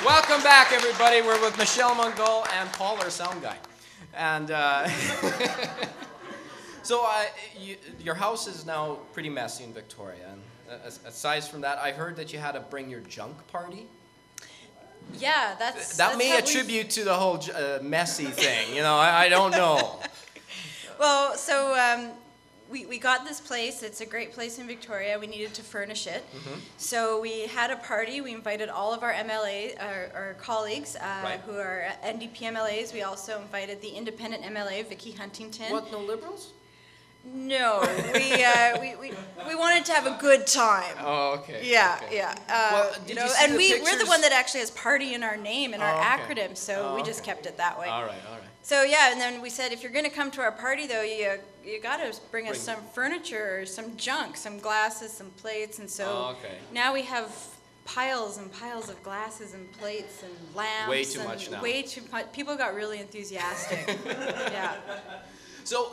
Welcome back, everybody. We're with Michelle Mungall and Paul, our sound guy. And so your house is now pretty messy in Victoria. And aside from that, I heard that you had to bring your junk party. Yeah, that may attribute to the whole messy thing. You know, I don't know. Well, so we got this place. It's a great place in Victoria. We needed to furnish it. Mm-hmm. So we had a party. We invited all of our MLA, our colleagues who are NDP MLAs. We also invited the independent MLA, Vicky Huntington. What, no Liberals? No, we wanted to have a good time. Oh, okay. Yeah, okay. yeah. Well, And we're the one that actually has party in our name, in our acronym, so we just kept it that way. All right. So yeah, and then we said, if you're going to come to our party, though, you got to bring us some furniture, some junk, some glasses, some plates, and so now we have piles and piles of glasses and plates and lamps. Way too much now. Way too much. People got really enthusiastic. Yeah. So,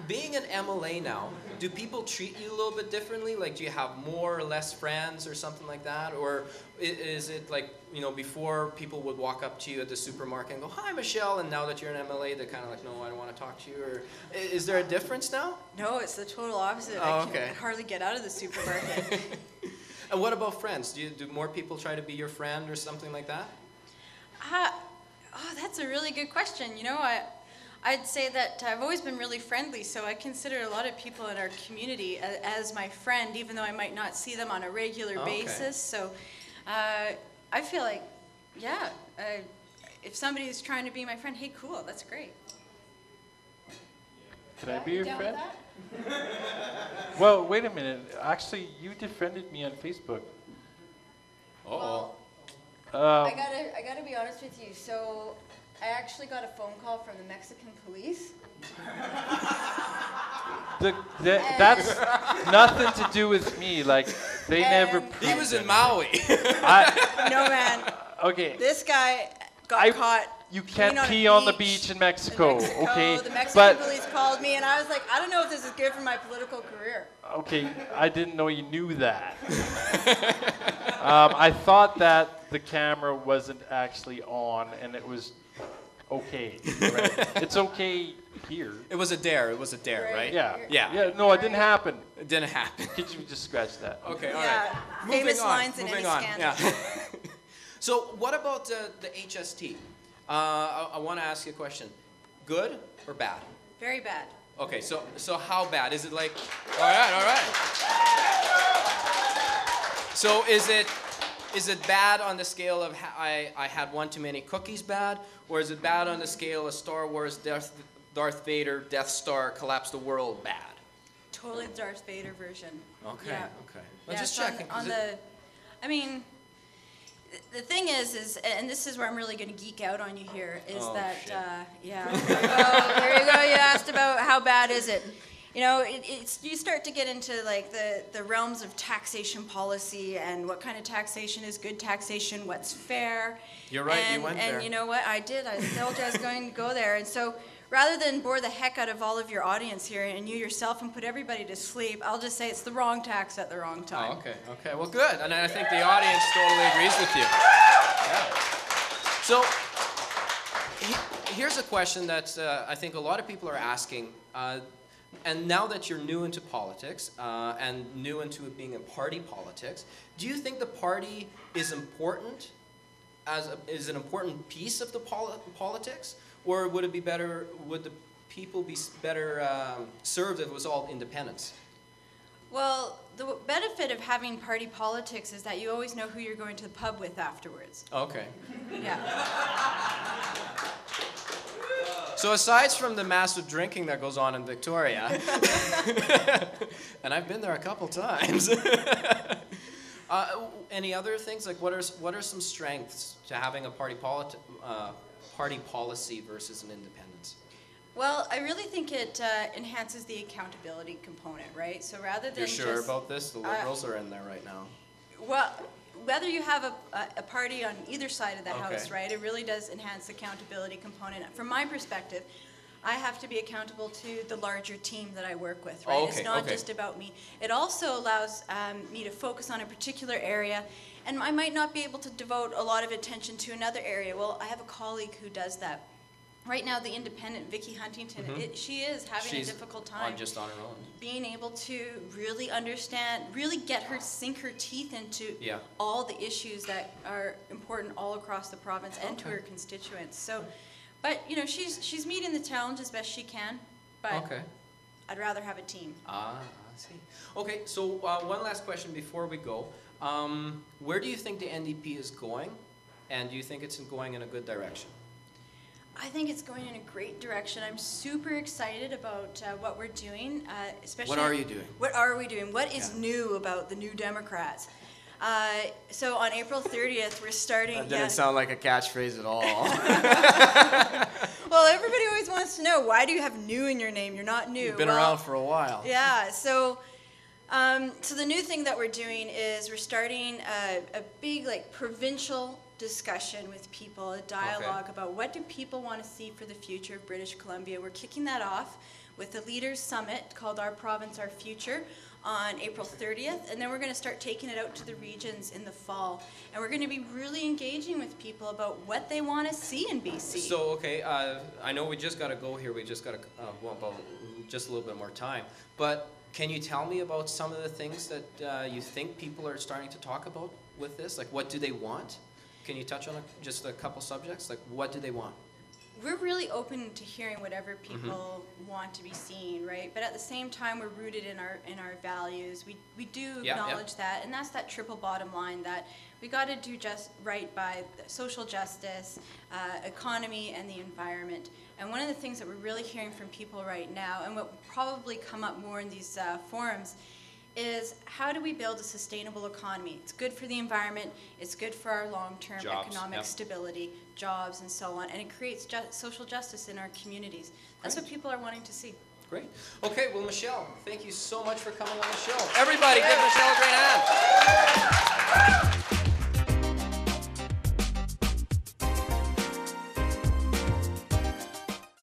being an MLA now, do people treat you a little bit differently? Like, do you have more or less friends or something like that? Or is it like, you know, before people would walk up to you at the supermarket and go, "Hi, Michelle," and now that you're an MLA, they're kind of like, "No, I don't want to talk to you." Or is there a difference now? No, it's the total opposite. I can hardly get out of the supermarket. And what about friends? Do more people try to be your friend or something like that? That's a really good question. You know, I'd say that I've always been really friendly, so I consider a lot of people in our community as my friend, even though I might not see them on a regular basis. So I feel like, yeah, if somebody's trying to be my friend, hey, cool, that's great. Can I be your friend? Well, wait a minute. Actually, you defriended me on Facebook. Uh-oh. I gotta be honest with you. So I actually got a phone call from the Mexican police. That's nothing to do with me. Like, they never. He was in Maui. No, man. Okay. This guy got caught. You can't pee on the beach in Mexico, okay? The Mexican police called me, and I was like, I don't know if this is good for my political career. Okay, I didn't know you knew that. I thought that the camera wasn't actually on, and it was okay. Right? It's okay here. It was a dare. It was a dare, right? Yeah. No, it didn't happen. It didn't happen. Could you just scratch that? Okay, all right. Famous lines in any scandal. Yeah. So what about the HST? I want to ask you a question. Good or bad? Very bad. Okay, so how bad? Is it like, all right. So is it bad on the scale of I had one too many cookies bad? Or is it bad on the scale of Star Wars, Darth Vader, Death Star, collapse the world bad? Totally the Darth Vader version. Okay, yeah. okay. Well, just checking. I mean, the thing is, and this is where I'm really going to geek out on you here, is yeah. Well, there you go. You asked about how bad is it. You know, you start to get into like the realms of taxation policy and what kind of taxation is good taxation, what's fair. You're right, you went there. And you know what, I did. I told you I was going to go there. And so rather than bore the heck out of all of your audience here and you yourself and put everybody to sleep, I'll just say it's the wrong tax at the wrong time. Oh, okay. Well, good. And I think the audience totally agrees with you. Yeah. So here's a question that I think a lot of people are asking. And now that you're new into politics and new into it being in party politics, do you think the party is important, is an important piece of the politics? Or would it be better, would the people be better served if it was all independents? Well, the benefit of having party politics is that you always know who you're going to the pub with afterwards. Okay. Yeah. So aside from the massive drinking that goes on in Victoria, and I've been there a couple times, any other things? Like what are some strengths to having a party policy versus an independence? Well, I really think it enhances the accountability component, right? So rather than You're sure about this? The Liberals are in there right now. Well, whether you have a party on either side of the house, right, it really does enhance the accountability component. From my perspective, I have to be accountable to the larger team that I work with, right? Okay, it's not okay. just about me. It also allows me to focus on a particular area, and I might not be able to devote a lot of attention to another area. Well, I have a colleague who does that. Right now, the independent, Vicki Huntington, she is having a difficult time just on her own. being able to really understand, really sink her teeth into all the issues that are important all across the province and to her constituents. So, but you know, she's meeting the challenge as best she can. But I'd rather have a team. Ah, I see. Okay, so one last question before we go. Where do you think the NDP is going, and do you think it's going in a good direction? I think it's going in a great direction. I'm super excited about what we're doing, especially. What are you doing? What are we doing? What is new about the New Democrats? So on April 30th, we're starting. That didn't sound like a catchphrase at all. Well, everybody always wants to know, why do you have new in your name? You're not new. You've been around for a while. Yeah. So the new thing that we're doing is we're starting a big provincial discussion with people, a dialogue about what do people want to see for the future of British Columbia. We're kicking that off with a leaders summit called Our Province, Our Future on April 30th, and then we're going to start taking it out to the regions in the fall, and we're going to be really engaging with people about what they want to see in BC. So I know we just got to go here, we just got to just a little bit more time, but can you tell me about some of the things that you think people are starting to talk about with this? Like, what do they want? Can you touch on just a couple subjects? Like, what do they want? We're really open to hearing whatever people want to be seen, right? But at the same time, we're rooted in our values. We do acknowledge that, and that's that triple bottom line that we got to do just right by social justice, economy, and the environment. And one of the things that we're really hearing from people right now, and what will probably come up more in these forums, is how do we build a sustainable economy? It's good for the environment, it's good for our long-term economic stability, jobs, and so on, and it creates social justice in our communities. That's what people are wanting to see. Great. Okay, well, Michelle, thank you so much for coming on the show. Everybody, give Michelle a great hand.